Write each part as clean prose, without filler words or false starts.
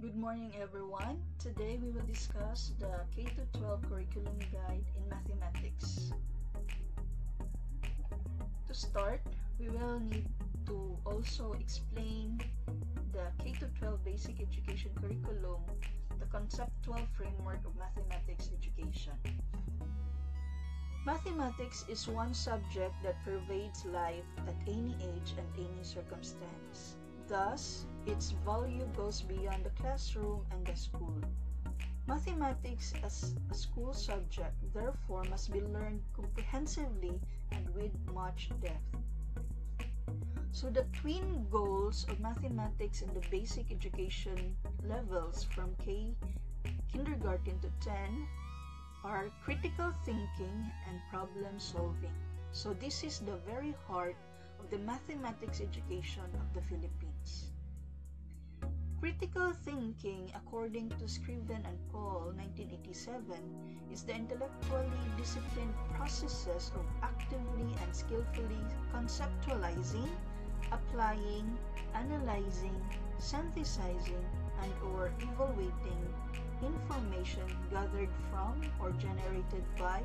Good morning, everyone. Today we will discuss the K-12 curriculum guide in mathematics. To start, we will need to also explain the K-12 basic education curriculum, the conceptual framework of mathematics education. Mathematics is one subject that pervades life at any age and any circumstance. Thus, its value goes beyond the classroom and the school. Mathematics as a school subject, therefore, must be learned comprehensively and with much depth. So the twin goals of mathematics in the basic education levels from kindergarten to 10 are critical thinking and problem solving. So this is the very heart of the mathematics education of the Philippines. Critical thinking, according to Scriven and Paul, 1987, is the intellectually disciplined processes of actively and skillfully conceptualizing, applying, analyzing, synthesizing, and or evaluating information gathered from or generated by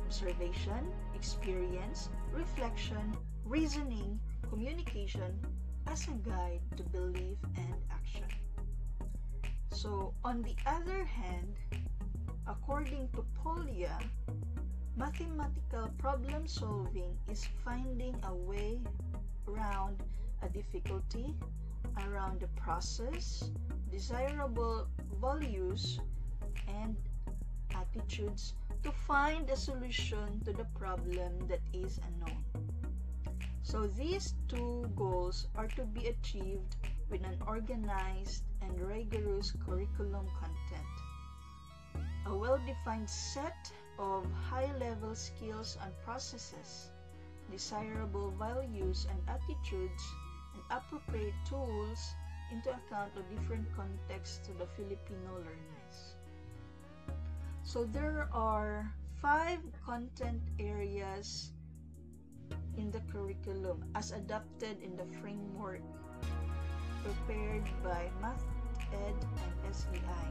observation, experience, reflection, reasoning, communication as a guide to belief and action. So, on the other hand, according to Polya, mathematical problem solving is finding a way around a difficulty, around the process, desirable values, and attitudes to find a solution to the problem that is unknown. So these two goals are to be achieved with an organized and rigorous curriculum content, a well-defined set of high-level skills and processes, desirable values and attitudes, and appropriate tools into account of different contexts to the Filipino learners. So there are 5 content areas in the curriculum as adopted in the framework prepared by MathEd and SEI.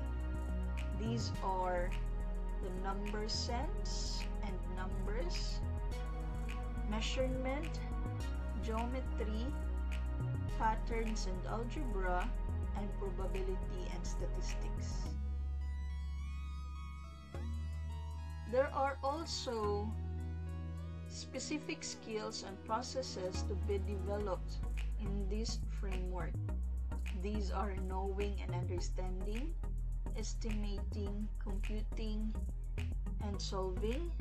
These are the number sense and numbers, measurement, geometry, patterns and algebra, and probability and statistics. There are also specific skills and processes to be developed in this framework. These are knowing and understanding, estimating, computing and solving,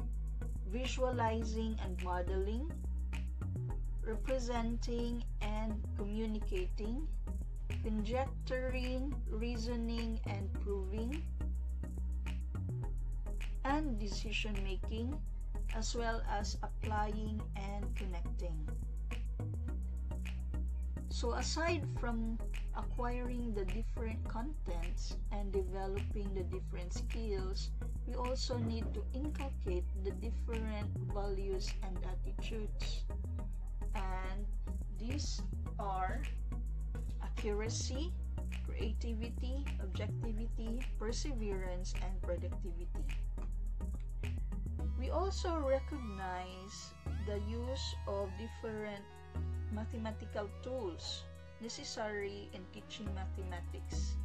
visualizing and modeling, representing and communicating, conjecturing, reasoning and proving, and decision making, as well as applying and connecting. So aside from acquiring the different contents and developing the different skills, we also need to inculcate the different values and attitudes. And these are accuracy, creativity, objectivity, perseverance, and productivity. We also recognize the use of different mathematical tools necessary in teaching mathematics.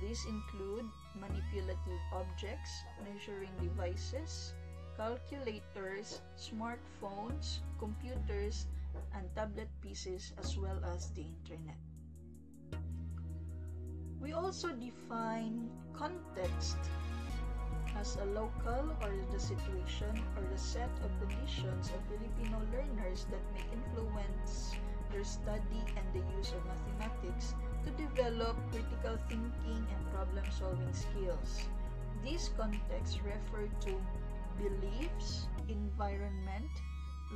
These include manipulative objects, measuring devices, calculators, smartphones, computers, and tablet PCs, as well as the internet. We also define context as a local or the situation or the set of conditions of Filipino learners that may influence their study and the use of mathematics to develop critical thinking and problem-solving skills. These contexts refer to beliefs, environment,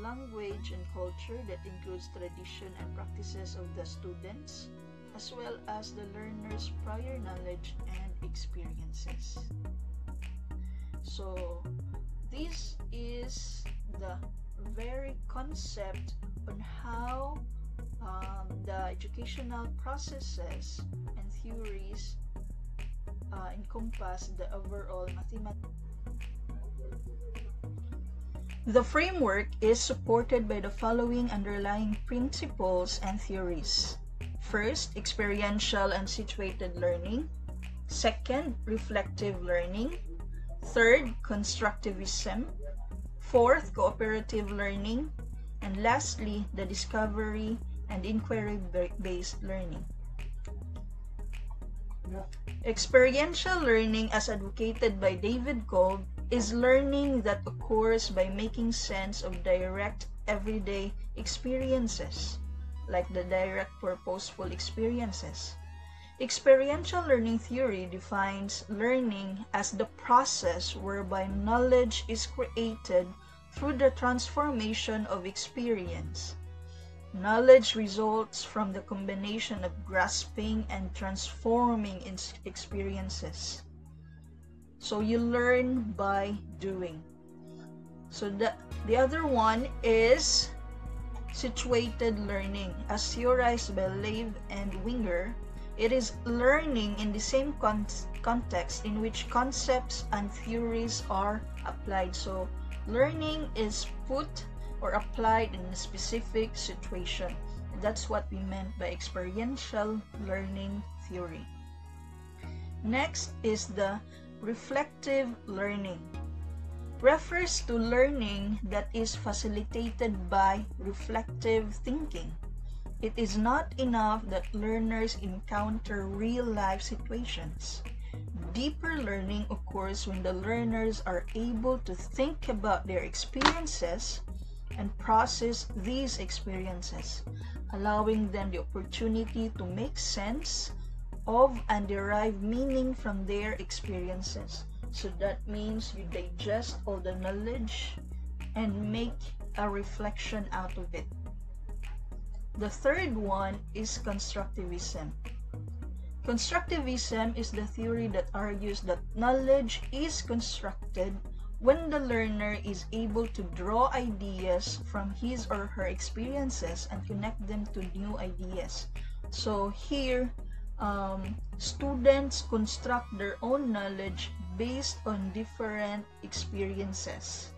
language and culture that includes tradition and practices of the students, as well as the learner's prior knowledge and experiences. So this is the very concept on how the educational processes and theories encompass the overall mathematics. The framework is supported by the following underlying principles and theories. First, experiential and situated learning. Second, reflective learning. Third, constructivism. Fourth, cooperative learning. And lastly, the discovery and inquiry-based learning. Experiential learning, as advocated by David Kolb, is learning that occurs by making sense of direct, everyday experiences, like the direct, purposeful experiences. Experiential learning theory defines learning as the process whereby knowledge is created through the transformation of experience. Knowledge results from the combination of grasping and transforming experiences. So you learn by doing. So the other one is situated learning. As theorized by Leib and Winger, it is learning in the same context in which concepts and theories are applied. So learning is put or applied in a specific situation. That's what we meant by experiential learning theory. Next is the reflective learning. Refers to learning that is facilitated by reflective thinking. It is not enough that learners encounter real-life situations. Deeper learning occurs when the learners are able to think about their experiences and process these experiences, allowing them the opportunity to make sense of and derive meaning from their experiences. So that means you digest all the knowledge and make a reflection out of it. The third one is constructivism. Constructivism is the theory that argues that knowledge is constructed when the learner is able to draw ideas from his or her experiences and connect them to new ideas. So here, students construct their own knowledge based on different experiences.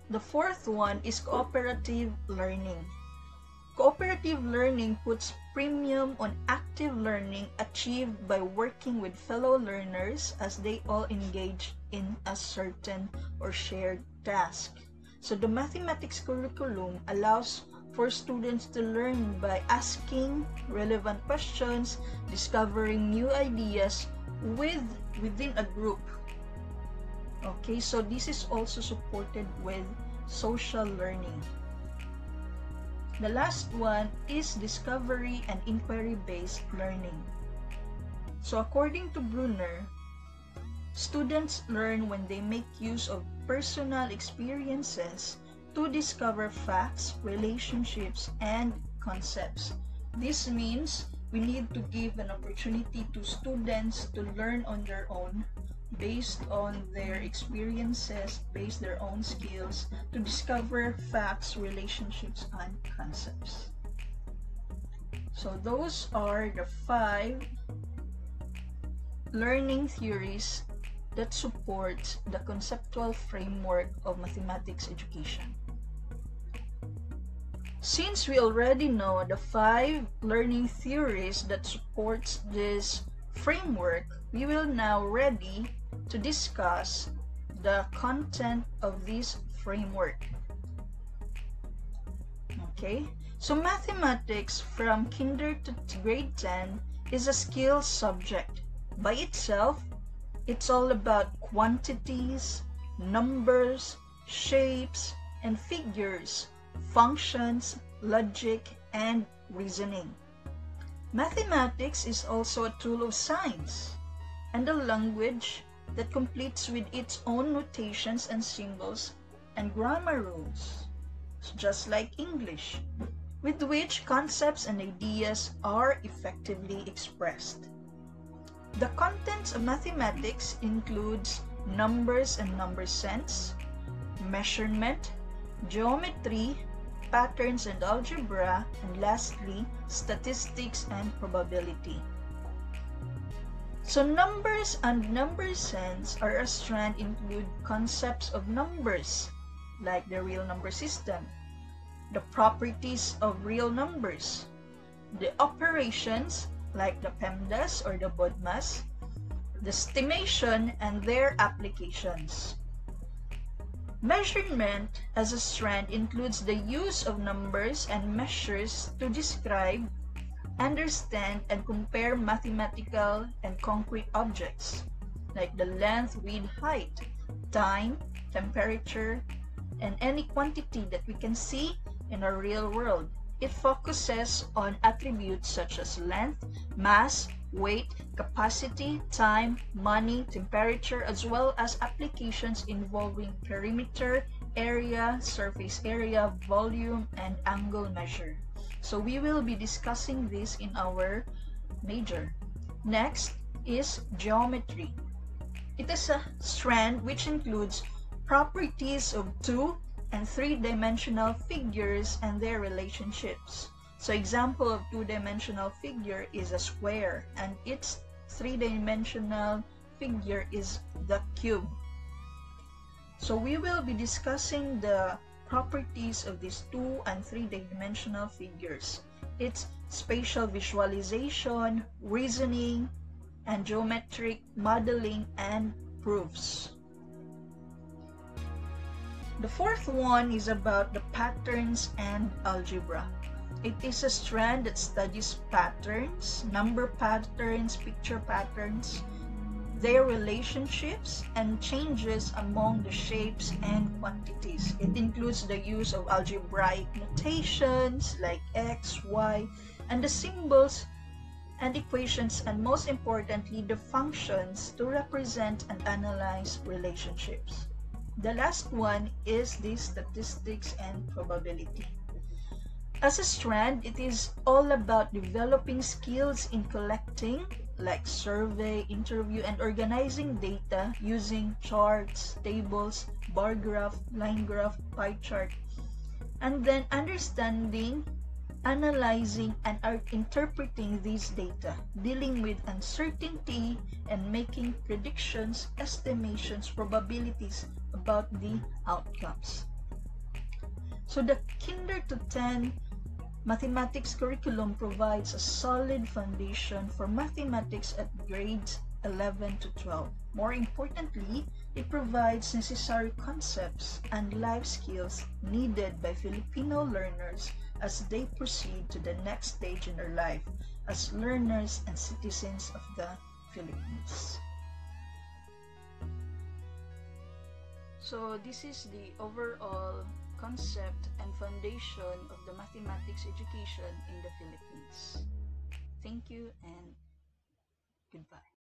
The fourth one is cooperative learning. Cooperative learning puts premium on active learning achieved by working with fellow learners as they all engage in a certain or shared task. So the mathematics curriculum allows for students to learn by asking relevant questions, discovering new ideas within a group. Okay, so this is also supported with social learning. The last one is discovery and inquiry-based learning. So according to Brunner, students learn when they make use of personal experiences to discover facts, relationships, and concepts. This means we need to give an opportunity to students to learn on their own, based on their experiences, based their own skills, to discover facts, relationships, and concepts. So those are the 5 learning theories that support the conceptual framework of mathematics education. Since we already know the 5 learning theories that supports this framework, we will now ready to discuss the content of this framework. Okay, so mathematics from kinder to grade 10 is a skill subject. By itself, it's all about quantities, numbers, shapes, and figures, functions, logic, and reasoning. Mathematics is also a tool of science and a language that completes with its own notations and symbols and grammar rules, just like English, with which concepts and ideas are effectively expressed. The contents of mathematics includes numbers and number sense, measurement, geometry, patterns and algebra, and lastly, statistics and probability. So numbers and number sense are a strand include concepts of numbers, like the real number system, the properties of real numbers, the operations, like the PEMDAS or the BODMAS, the estimation and their applications. Measurement as a strand includes the use of numbers and measures to describe, understand, and compare mathematical and concrete objects, like the length, width, height, time, temperature, and any quantity that we can see in our real world. It focuses on attributes such as length, mass, weight, capacity, time, money, temperature, as well as applications involving perimeter, area, surface area, volume, and angle measure. So we will be discussing this in our major. Next is geometry. It is a strand which includes properties of 2 and 3-dimensional figures and their relationships. So example of 2-dimensional figure is a square, and its 3-dimensional figure is the cube. So we will be discussing the properties of these 2 and 3-dimensional figures. It's spatial visualization, reasoning, and geometric modeling and proofs. The fourth one is about the patterns and algebra. It is a strand that studies patterns, number patterns, picture patterns, their relationships, and changes among the shapes and quantities. It includes the use of algebraic notations like x, y, and the symbols and equations, and most importantly, the functions to represent and analyze relationships. The last one is the statistics and probability. As a strand, it is all about developing skills in collecting, like survey, interview, and organizing data using charts, tables, bar graph, line graph, pie chart, and then understanding, analyzing, and interpreting these data, dealing with uncertainty, and making predictions, estimations, probabilities about the outcomes. So the Kinder to 10 mathematics curriculum provides a solid foundation for mathematics at grades 11 to 12. More importantly, it provides necessary concepts and life skills needed by Filipino learners as they proceed to the next stage in their life as learners and citizens of the Philippines. So this is the overall concept and foundation of the mathematics education in the Philippines. Thank you and goodbye.